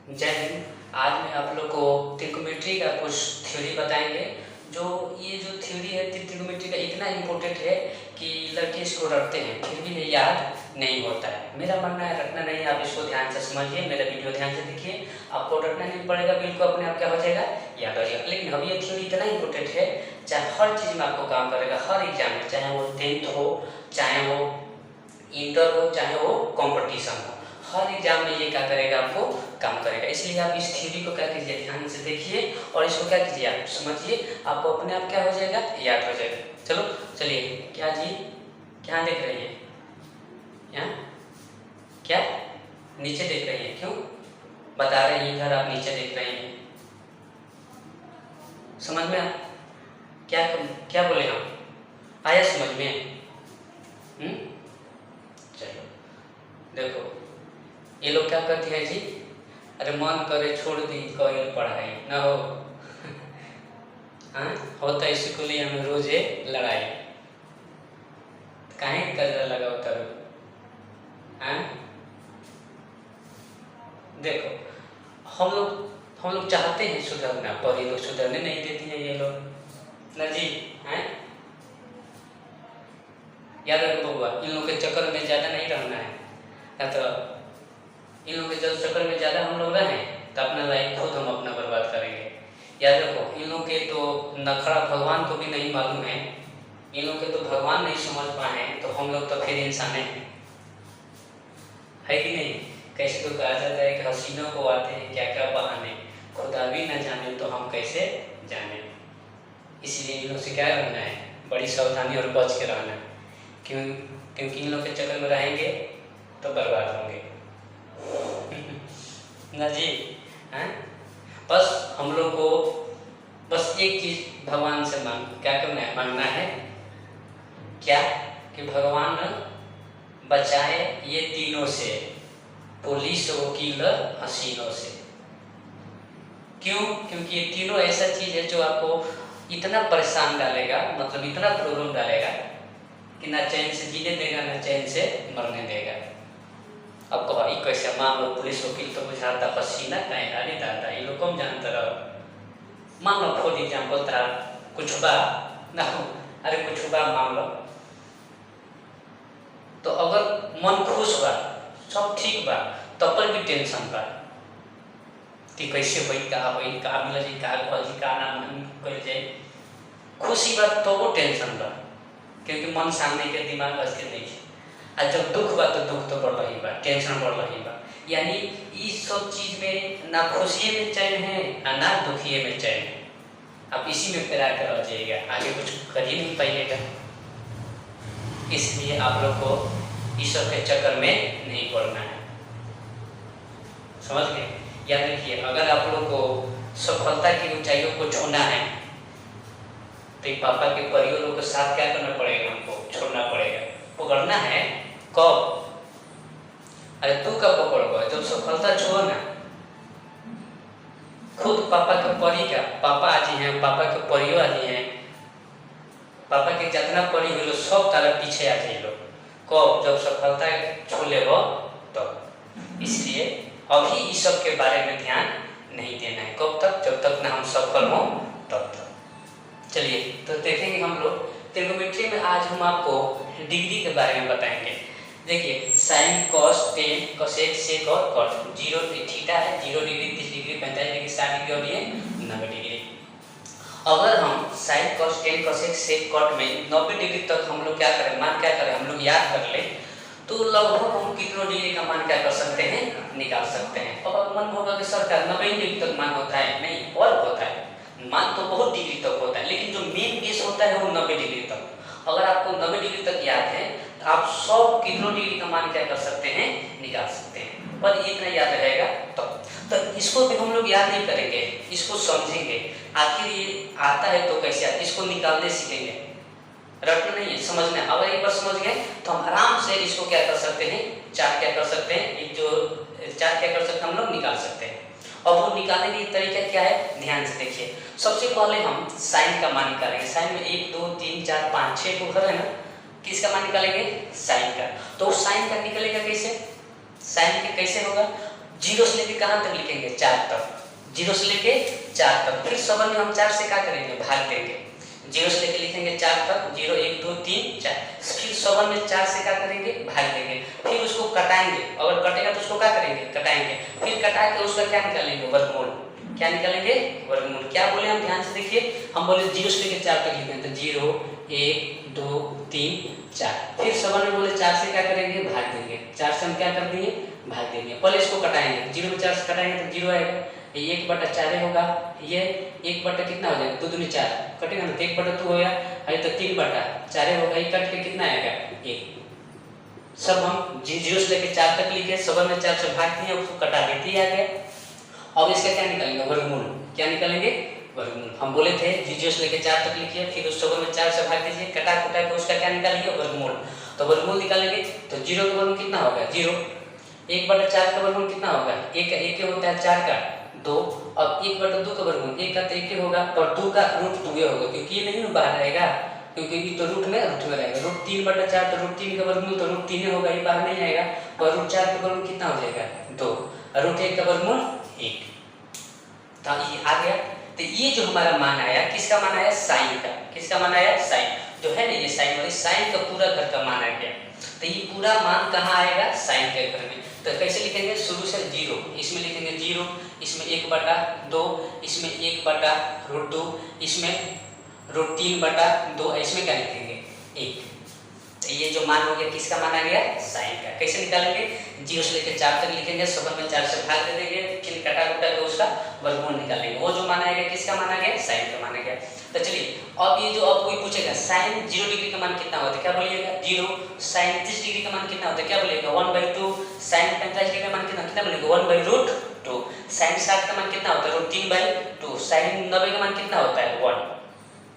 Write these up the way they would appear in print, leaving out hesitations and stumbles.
जय हिंद। आज मैं आप लोग को त्रिकोणमिति का कुछ थ्योरी बताएंगे। ये जो थ्योरी है त्रिकोणमिति का इतना इम्पोर्टेंट है कि लड़के इसको रटते हैं फिर भी ये याद नहीं होता है। मेरा मानना है रटना नहीं, आप इसको ध्यान से समझिए, मेरा वीडियो ध्यान से देखिए, आपको रटना नहीं पड़ेगा, बिल्कुल अपने आप क्या हो जाएगा, याद हो जाएगा। लेकिन अब ये थ्योरी इतना इम्पोर्टेंट है, चाहे हर चीज़ में आपको काम करेगा, हर एग्जाम में, चाहे वो 10th हो, चाहे वो इंटर हो, चाहे वो कॉम्पिटिशन हो, हर एग्जाम में ये क्या करेगा, आपको काम करेगा। इसलिए आप इस थ्योरी को क्या कीजिए, ध्यान से देखिए और इसको क्या कीजिए, आप समझिए, आपको अपने आप क्या हो जाएगा, याद हो जाएगा। चलो चलिए, क्या जी क्या देख रही है, यहाँ क्या नीचे देख रही है, क्यों बता रहे हैं, इधर आप नीचे देख रहे हैं, समझ में क्या क्या बोले हम, आया समझ में? चलो देखो, ये लोग क्या करती है जी, अरे मन करे छोड़ दी कोई पढ़ाई ना हो हाँ होता स्कूलिया में रोजे लड़ाई, काहे कजरा लगाओ तरु। हाँ देखो, हम लोग चाहते हैं सुधरना, पर ये लोग सुधरने नहीं देती है ये लोग ना जी। हैं याद रखो बउआ, इन लोग के चक्कर में ज़्यादा नहीं रहना है, या तो इन लोगों के जब चक्कर में ज़्यादा हम लोग रहें तो अपना लाइफ खुद हम अपना बर्बाद करेंगे। याद रखो, इन लोग के तो नखरा भगवान को भी नहीं मालूम है, इन लोग के तो भगवान नहीं समझ पाए, तो हम लोग तो फिर इंसान है कि नहीं। कैसे तो कहा जाता है कि हसीनों को आते हैं क्या क्या बहाने, खुदा भी न जाने तो हम कैसे जाने। इसलिए इन लोग से क्या रहना है, बड़ी सावधानी और बच के रहना है, क्योंकि इन लोग के चक्कर में रहेंगे तो बर्बाद होंगे ना जी। हैं बस हम लोग को बस एक चीज़ भगवान से क्या करना है, मांगना है, क्या कि भगवान बचाए ये तीनों से, पुलिस वकील हसीनों से। क्यों? क्योंकि ये तीनों ऐसा चीज़ है जो आपको इतना परेशान डालेगा, मतलब इतना प्रॉब्लम डालेगा कि ना चैन से जीने देगा, ना चैन से मरने देगा। अब कहो ये कैसे, मान लो पुलिस वकील तो बुझाता पसीना कहीं डाली दादा, ये लोग कम जानता रहो। मान लो फॉर एग्जाम्पल था कुछ बा ना हो, अरे कुछ बा मान लो, तो अगर मन खुश बा, सब ठीक बा, तब पर भी टेंशन बा कि कैसे होई, का होई, का मिल जाए, का कहल जी, का नाम कल जाए। खुशी बा तो वो टेंशन बा, क्योंकि मन सामने के दिमाग अस्थिर नहीं है। और जब दुख बा तो दुख तो बढ़ रही बा, टेंशन बढ़ रही बा, यानी इस सब चीज़ में ना खुशी में चैन है और ना दुखिए में चैन है। आप इसी में पैरा कर रह जाइएगा, आगे कुछ कर ही नहीं पाइएगा। इसलिए आप लोग को ईश्वर के चक्कर में नहीं पड़ना है, समझ गए? याद रखिए, अगर आप लोग को सफलता की ऊंचाइयों को छूना है तो पापा के परिवारों के साथ क्या करना पड़ेगा, हमको छोड़ना पड़ेगा, पकड़ना है। कब? अरे तू कब पकड़ोगा, जब सफलता छुओ ना। खुद पापा के परी का, पापा आजी हैं, पापा के परियो आजी हैं, पापा के जितना परी हुए लोग सब तारा पीछे आ जाए लोग। कब? जब सफलता छू ले वो तब। इसलिए अभी इस सब के बारे में ध्यान नहीं देना है। कब तक? जब तक ना हम सफल हों तब तक। चलिए तो देखेंगे हम लोग त्रिकोणमिति में। आज हम आपको डिग्री के बारे में बताएंगे। देखिए, sine cos tan cosec sec और कॉट, 0 थीटा है, 0 डिग्री, 30 डिग्री, 45 डिग्री, 60 डिग्री और ये 90 डिग्री। अगर हम sine cos tan cosec sec cot में 90 डिग्री तक हम लोग क्या करें, मान क्या करें, हम लोग याद कर ले, तो लगभग हम कितनों डिग्री का मान क्या कर सकते हैं, निकाल सकते हैं। अब मन होगा कि सर क्या 90 डिग्री तक मान होता है? नहीं, और होता है, मान तो बहुत डिग्री तक होता है, लेकिन जो मेन बेस होता है वो 90 डिग्री तक। अगर आपको 90 डिग्री तक याद है तो आप सब कितनों डिग्री का मान क्या कर सकते हैं, निकाल सकते हैं। पर इतना याद रहेगा तो इसको भी हम लोग याद नहीं करेंगे, इसको समझेंगे, आखिर ये आता है तो कैसे आता, इसको निकालने सीखेंगे, रटना नहीं है, समझना है। अगर एक बार समझ गए तो हम आराम से इसको क्या कर सकते हैं, चार क्या कर सकते हैं, एक जो चार क्या कर सकते हैं, हम लोग निकाल सकते हैं। और वो निकालने का तरीका क्या है, ध्यान से देखिए। सबसे पहले हम साइन का मान निकालेंगे। साइन में 1 2 3 4 5 6 को घर है ना, किसका मान निकालेंगे, साइन का। तो साइन का निकलेगा कैसे, साइन के कैसे होगा, जीरो से लेके कहाँ तक लिखेंगे, 4 तक, जीरो से लेके 4 तक। फिर सबर में हम 4 से क्या करेंगे, भाग देंगे, जीरो से लेके लिखेंगे 4 तक, 0 1 2 3 4। फिर सबर में 4 से क्या करेंगे, भाग देंगे, फिर उसको कटाएंगे, अगर कटेगा तो उसको क्या करेंगे, कटाएंगे, फिर कटा के उसका क्या निकालेंगे, वर्गमूल, क्या निकालेंगे, वर्गमूल। क्या बोले हम, ध्यान से देखिए, हम बोले 0 से लेके 4 तक लिखेंगे, तो 0 1 2 3 4। फिर सबर में बोले 4 से क्या करेंगे, भाग देंगे, 4 से हम क्या कर देंगे, भाग देंगे। पहले इसको कटाएंगे, 0 में 4 से कटाएंगे तो 0 आएगा, ये 1/4 होगा, ये 1 कितना हो जाएगा, 2 दूनी 4 कटेगा ना, तो 1/2 हो गया, अरे तो 3/4 होगा, ये कट के कितना आएगा, 1। सब हम 0 से लेके 4 तक लिखे, सबर में 4 से भाग दिए, उसको कटा देते ही आ गया। अब इसका क्या निकालेंगे, वर्गमूल, क्या निकालेंगे, वर्गमूल। हम बोले थे 0 से लेके 4 तक लिखिए, फिर उस सबर में 4 से भाग दीजिए, कटा कुटा के उसका क्या निकालिए, वर्गमूल। तो वर्गमूल निकालेंगे तो 0 का वर्गमूल कितना होगा, 0। 1/4 का वर्गमूल कितना होगा, 1 होता है 4 का 2। अब 1/2 का वर्गमूल, 1 का तो 1 होगा और 2 का √2 होगा, क्योंकि ये नहीं बाहर आएगा, क्योंकि ये तो रूट में रहेगा। √3/4 तो √3 का वर्गमूल तो √3 होगा, ये बाहर नहीं आएगा। और √4 का वर्गमूल कितना हो जाएगा, 2। और √1 का वर्गमूल 1। तो ये आ गया। तो ये जो हमारा मान आया, किसका मान आया, साइन का। किसका मान आया, साइन, जो है ना ये साइन वाली, साइन का पूरा घर का मान आ गया। तो ये पूरा मान कहाँ आएगा, साइन के घर में। तो कैसे लिखेंगे, शुरू से 0, इसमें लिखेंगे 0, इसमें 1/2, इसमें 1/√2, इसमें √3/2, इसमें क्या लिखेंगे, 1। तो ये जो मान हो गया, किसका मान आ गया, साइन का। कैसे निकालेंगे, 0 से लेकर 4 तक लिखेंगे, सबर में 4 से भाग दे देंगे, फिर कटा कुटा के उसका वर्गमूल निकालेंगे। वो जो मान आएगा, किसका मान आ गया, साइन का मान आ गया। तो चलिए, अब ये जो अब कोई पूछेगा साइन 0 डिग्री का मान कितना होता है, क्या बोलिएगा, 0। साइन 30 डिग्री का मान कितना होता है, क्या बोलिएगा, 1/2। साइन 45 डिग्री का मान कितना बोलिएगा, 1/√2। साइन 60 का मान कितना होता है, √3/2। साइन 90 का मान कितना होता है, 1।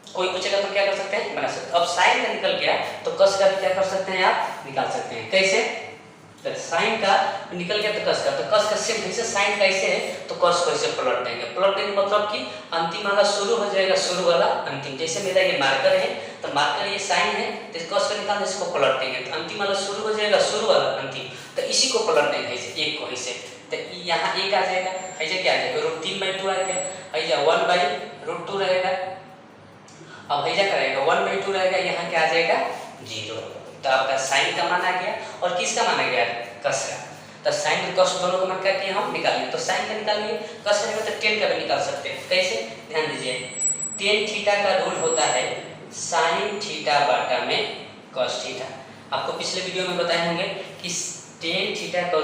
कोई पूछेगा तो क्या कर सकते हैं, बना सकते हैं। अब साइन का निकल गया तो कस का भी क्या कर सकते हैं, आप निकाल सकते हैं। कैसे, तो साइन का निकल गया तो कस का सेम जैसे साइन कैसे है तो कस को ऐसे पलट देंगे। पलट देंगे मतलब कि अंतिम वाला शुरू हो जाएगा, शुरू वाला अंतिम। जैसे मेरा ये मार्कर है तो मार्कर ये साइन है, तो कस का निकाल इसको पलट देंगे तो अंतिम वाला शुरू हो जाएगा, शुरू वाला अंतिम। तो इसी को पलट देंगे ऐसे, एक को ऐसे, तो यहाँ 1 आ जाएगा, ऐसे क्या आ जाएगा, √3/2 आएगा, ऐसा 1/√2 रहेगा। अब ऐसा करेगा 1/2 रहेगा, यहाँ क्या आ जाएगा, 0। तो आपका साइन का मान आ गया और किसका मान आ गया, कस का। तो साइन और कस दोनों का मान क्या किया हम, निकाल लिया। तो साइन का निकाल लिए, कस का तो टेन का भी निकाल सकते हैं। कैसे, ध्यान दीजिए, टेन थीटा का रूल होता है साइन थीटा बटा में कस थीटा। आपको पिछले वीडियो में बताए होंगे कि टेन थीटा का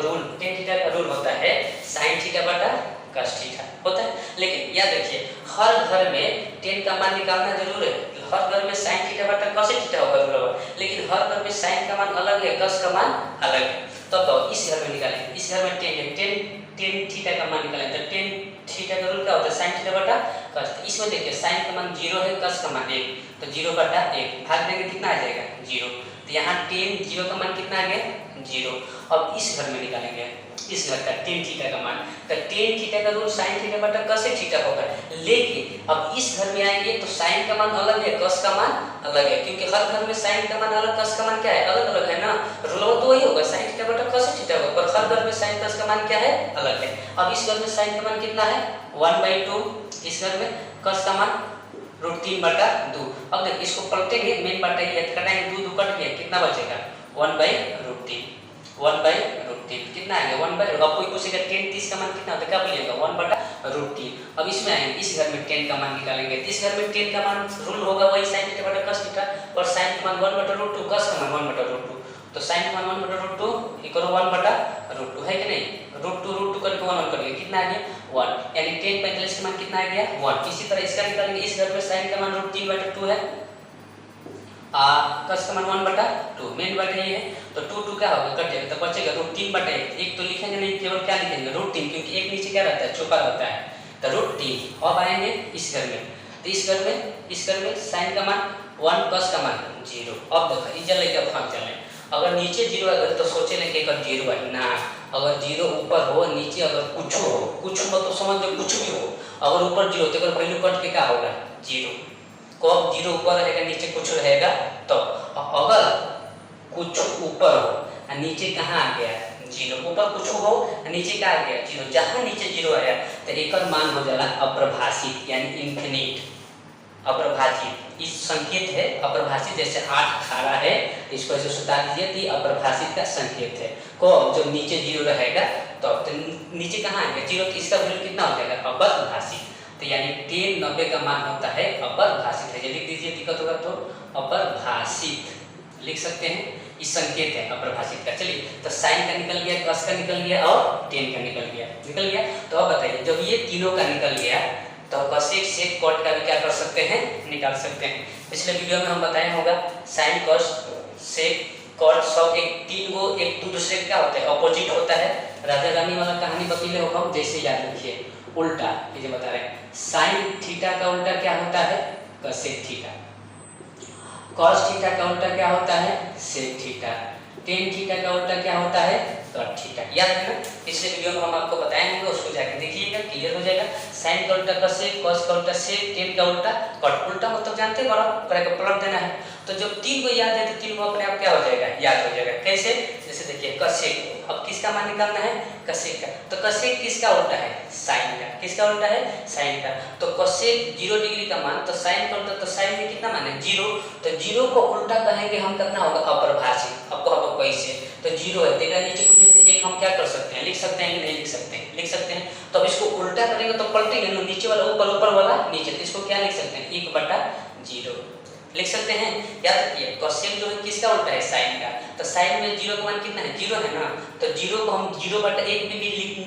रूल होता है साइन थीटा बटा कस थीटा होता है। लेकिन याद रखिए, हर घर में टेन का मान निकालना जरूर है। हर घर में साइन थीटा बटा कस थीटा होगा, लेकिन हर घर में साइन का मान अलग है, कस का मान अलग है। तो इस घर में निकालेंगे, इस घर में टेन है, टेन थीटा का मान निकालेंगे। तो टेन थीटा का रूल क्या होता है, साइन थीटा बटा कस। इसमें देखिए साइन का मान 0 है, कस का मान 1, तो 0/1 भाग देंगे, कितना आ जाएगा, 0। तो यहाँ टेन 0 का मान कितना आ गया, 0। अब इस घर में निकालेंगे, इस घर का टेन थीटा का मान। तो टेन थीटा का रूल साइन थीटा बटा कस थीटा होगा। लेकिन अब इस घर में आएंगे तो साइन का मान अलग है, कस का मान अलग है, क्योंकि हर घर में साइन का मान अलग, कस का मान क्या है, अलग अलग है ना। रूल तो वही होगा, साइन थीटा बटा कस थीटा होगा, पर हर घर में साइन कस का मान क्या है, अलग है। अब इस घर में साइन का मान कितना है, 1/2। इस घर में कस का मान √3/2। अब देखिए इसको पलटेंगे, मेन बात ये कटाएंगे, 2 कट गया, कितना बचेगा, 1/√3। 1/√3 कितना आएगा, 1/। अब कोई पूछेगा टेन 30 का मान कितना होता है, क्या बोलिएगा, 1/√3। अब इसमें आएंगे, इस घर में 10 का मान निकालेंगे। इस घर में 10 का मान रूल होगा वही साइन थीटा बटा कस थीटा, और साइन का मान 1/√2, कस का मान 1/√2। तो साइन का मान 1/√2 इक्वल 1/√2 है कि नहीं। √2 करके 1 कर लिया, कितना आ गया, 1। यानी 10 45 का मान कितना आ गया, 1। इसी तरह इसका निकालेंगे, इस घर में साइन का मान √3/2 है, कस का मान 1/2, मेन बात ये है। तो 2 क्या होगा, कट जाएगा, तो बचेगा √3/1। एक तो लिखेंगे नहीं, केवल क्या लिखेंगे, √3, क्योंकि एक नीचे क्या रहता है, छुपा रहता है, तो √3। अब आएंगे इस घर में, तो इस घर में साइन का मान 1, कस का मान 0। अब देखो इधर लेकर भाग चले, अगर नीचे 0 अगर तो सोचे लेके एक 0 है ना, अगर 0 ऊपर हो, नीचे अगर कुछ हो, कुछ हो तो समझ लो कुछ भी हो, अगर ऊपर 0 तो वैल्यू कट के क्या होगा, 0। कब 0 ऊपर रहेगा, नीचे कुछ रहेगा, तो अगर कुछ ऊपर हो नीचे कहाँ आ गया, जीरो, ऊपर कुछ हो नीचे क्या आ गया जीरो, जहाँ नीचे जीरो आया तो एक मान हो जाला अप्रभाषित यानी इन्फिनिट। अप्रभाषित इस संकेत है, अप्रभाषित जैसे 8 18 है इसको ऐसे सुधार दीजिए तो ये अप्रभाषित का संकेत है। को जब नीचे जीरो रहेगा तो नीचे कहाँ आएगा जीरो, तो इसका वैल्यू कितना हो जाएगा अप्रभाषित। तो यानी 10 90 का मान होता है अप्रभाषित है। ये लिख दीजिए, दिक्कत होगा तो अप्रभाषित लिख सकते हैं, इस संकेत है अप्रभाषित का। चलिए तो साइन का निकल गया, कस का निकल गया और 10 का निकल गया। तो अब बताइए जब ये तीनों का निकल गया तो कॉसेक सेक कॉट का भी क्या कर सकते हैं, निकाल सकते हैं। पिछले वीडियो में हम बताए होगा साइन कॉस सेक कॉट सब एक तीन गो एक दूसरे क्या होता है अपोजिट होता है। राजा रानी वाला कहानी बकीले हो हम जैसे याद रखिए, उल्टा ये बता रहे हैं साइन थीटा का उल्टा क्या होता है कॉसेक थीटा, कॉस थीटा का उल्टा क्या होता है सेक थीटा, टेन थीटा का उल्टा क्या होता है कॉट थीटा। याद है ना, पिछले वीडियो में हम आपको बताए होंगे, उसको जाकर देखिएगा क्लियर हो जाएगा। साइन का उल्टा कॉसेक, कॉस का उल्टा सेक, टेन का उल्टा कॉट। उल्टा मतलब जानते हैं बड़ा पलट देना है। तो जब तीन को याद है तो तीन को अपने आप क्या हो जाएगा याद हो जाएगा। कैसे, जैसे देखिए कॉसेक, अब किसका मान निकालना है कॉसेक का, तो कॉसेक किसका उल्टा है साइन का, किसका उल्टा है साइन का। तो कॉसेक 0 डिग्री का मान, तो साइन का उल्टा, तो साइन में कितना मान है 0, तो 0 को उल्टा कहेंगे हम कितना होगा अप्रभाषित। आपको अब कैसे, तो 0 है देखा नीचे कुछ एक हम क्या कर सकते हैं लिख सकते हैं कि नहीं लिख सकते हैं, लिख सकते हैं। तो अब इसको उल्टा करेंगे तो पलटेंगे ना, नीचे वाला ऊपर, ऊपर वाला नीचे, तो इसको क्या लिख सकते हैं 1/0 लिख सकते हैं। याद रखिए कॉसेक जो है किसका उल्टा है साइन का, तो साइन में 0 का मान कितना है 0 है ना, तो 0 को हम 0/1 भी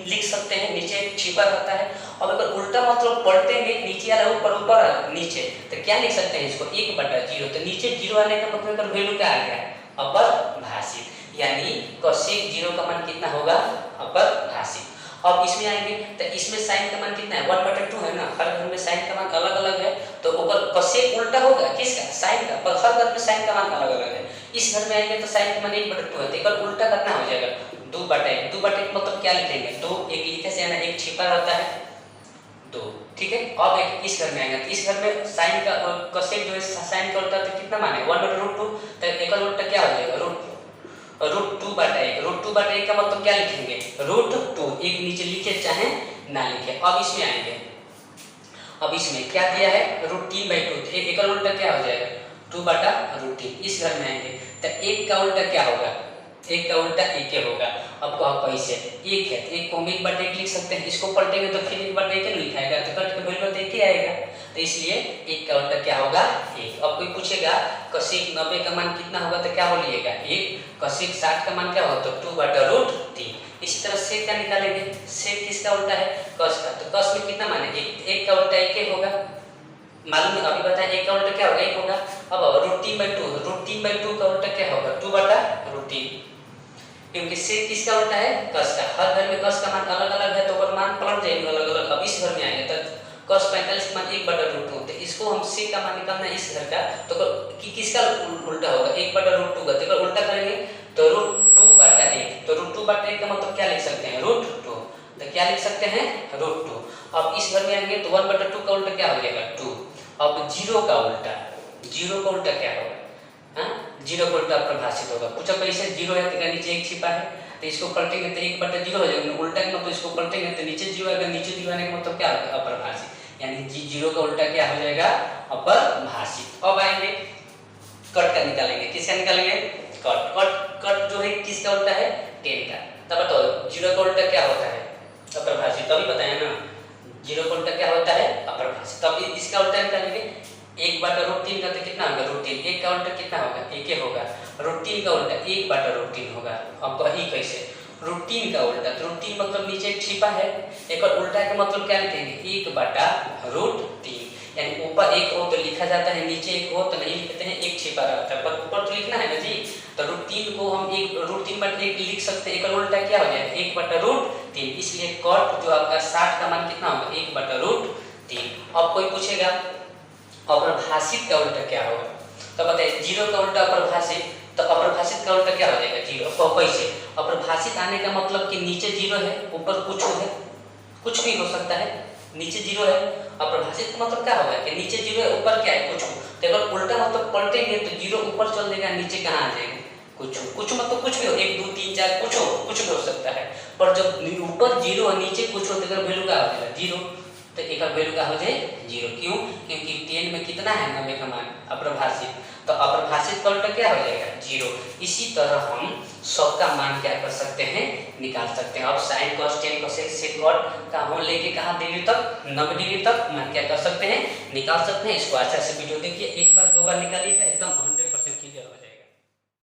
लिख सकते हैं, नीचे छिपा रहता है। अब अगर उल्टा मतलब पलटेंगे नीचे वाला ऊपर, ऊपर नीचे, तो क्या लिख सकते हैं इसको 1/0, तो नीचे 0 आने का मतलब अगर वैल्यू क्या आ गया अप्रभाषित, यानी कॉसेक 0 का मान कितना होगा अप्रभाषित। अब इसमें आएंगे तो इसमें साइन का मान कितना है 1/2 है ना, हर घर में साइन का मान अलग अलग है, तो ऊपर कॉसेक उल्टा होगा किसका साइन का, पर हर घर में साइन का मान अलग अलग है। इस घर में आएंगे तो साइन का मान 1/2 है, तो एक उल्टा करना हो जाएगा 2/1, 2/1 मतलब क्या लिखेंगे 2, एक लिखे से ना एक छिपा रहता है 2, ठीक है। अब एक इस घर में आएंगे तो इस घर में साइन का कॉसेक जो है साइन का उल्टा तो कितना मान है 1/2, तो एक उल्टा क्या हो जाएगा √2/1, √2/1 का मतलब क्या लिखेंगे √2, एक नीचे लिखे चाहे ना लिखे। अब इसमें आएंगे, अब इसमें क्या दिया है √3/2, एक उल्टा क्या हो जाएगा 2/√3। इस घर में आएंगे तो एक का उल्टा क्या होगा, एक का उल्टा एक होगा। अब कहो कैसे, एक है तो एक को हम 1/1 लिख सकते हैं, इसको पलटेंगे तो फिर 1/1 लिखाएगा, तो कट के वैल्यू तो एक ही आएगा, तो इसलिए एक का उल्टा क्या होगा 1। अब कोई पूछेगा कॉसेक 90 का मान कितना होगा, तो क्या बोलिएगा 1, कॉसेक 60 का मान क्या होगा तो 2/√3। इसी तरह सेक का निकालेंगे, सेक किसका उल्टा है कॉस का, तो कॉस में कितना मान है 1 का उल्टा 1 होगा, मालूम है अभी बताएं 1 का उल्टा क्या होगा 1 होगा। अब √3/2 का उल्टा क्या होगा 2/√3, क्योंकि सेक किसका उल्टा है कॉस का, हर घर में कॉस का मान अलग अलग है तो पर मान पलट जाएंगे अलग अलग। अब इस घर में आएंगे तो cos 45 का मान 1/√2, तो इसको हम सेक का मान निकालना है इस घर का, तो किसका उल्टा होगा 1/√2 का, तो उल्टा करेंगे तो √2/1, तो √2/1 का मतलब क्या लिख सकते हैं √2, तो क्या लिख सकते हैं √2। अब इस घर में आएंगे तो 1/2 का उल्टा क्या हो जाएगा 2। अब 0 का उल्टा, 0 का उल्टा क्या होगा 0 का उल्टा अप्रभाषित होगा। कुछ अब ऐसे 0 है तो नीचे एक छिपा है, तो इसको पलटेंगे तो 1/0 हो जाएगा, उल्टा का मतलब इसको पलटेंगे तो नीचे 0 आएगा, नीचे 0 आने का मतलब क्या होगा अप्रभाषित, यानी 0 का उल्टा क्या हो जाएगा अप्रभाषित। अब आएंगे कट का निकालेंगे, किसका निकालेंगे कट, कट जो है किसका उल्टा है 10 का। तब बताओ 0 का उल्टा क्या होता है अप्रभाषित, तभी बताया ना 0 का उल्टा क्या होता है अप्रभाषित। तब इसका उल्टा निकालेंगे 1/√3 का, तो कितना होगा √3, 1 का उल्टा कितना होगा 1 होगा, √3 का उल्टा 1/√3 होगा। अब कही कैसे √3 का उल्टा, तो √3 मतलब नीचे एक छिपा है, एक और उल्टा का मतलब क्या लिखेंगे 1/√3, यानी ऊपर एक हो तो लिखा जाता है, नीचे एक हो तो नहीं लिखते हैं, एक छिपा रहता है, पर ऊपर तो लिखना है ना जी। तो √3 को हम √3/1 लिख सकते हैं, एक और उल्टा क्या हो जाएगा 1/√3, इसलिए कट जो आपका 60 का मान कितना होगा 1/√3। अब कोई पूछेगा अप्रभाषित का उल्टा क्या होगा, तो बताइए 0 का उल्टा अप्रभाषित, तो अप्रभाषित का उल्टा क्या हो जाएगा 0। तो कैसे, अप्रभाषित आने का मतलब कि नीचे 0 है ऊपर कुछ है, कुछ भी हो सकता है, नीचे 0 है, अप्रभाषित का मतलब क्या होगा कि नीचे 0 है ऊपर क्या है कुछ हो, तो अगर उल्टा मतलब पलटेंगे तो 0 ऊपर चल जाएगा, नीचे कहाँ आ जाएगा कुछ मतलब कुछ भी हो, 1 2 3 4 कुछ भी हो सकता है। पर जब ऊपर जीरो और नीचे कुछ हो तो एकर वैल्यू का हो जाएगा जीरो, तो एक वैल्यू का हो जाए जीरो। क्यों? क्योंकि 10 में कितना है 90 का मान अप्रभाषित, तो अप्रभाषित का उल्टा क्या हो जाएगा जीरो। इसी तरह हम सबका मान क्या कर सकते हैं निकाल सकते हैं। अब sign cos tan cosec sec cot का हम लेके कहाँ डिग्री तक 90 डिग्री तक मान क्या कर सकते हैं निकाल सकते हैं। इसको अच्छा से वीडियो देखिए, एक बार 2 बार निकालिएगा एकदम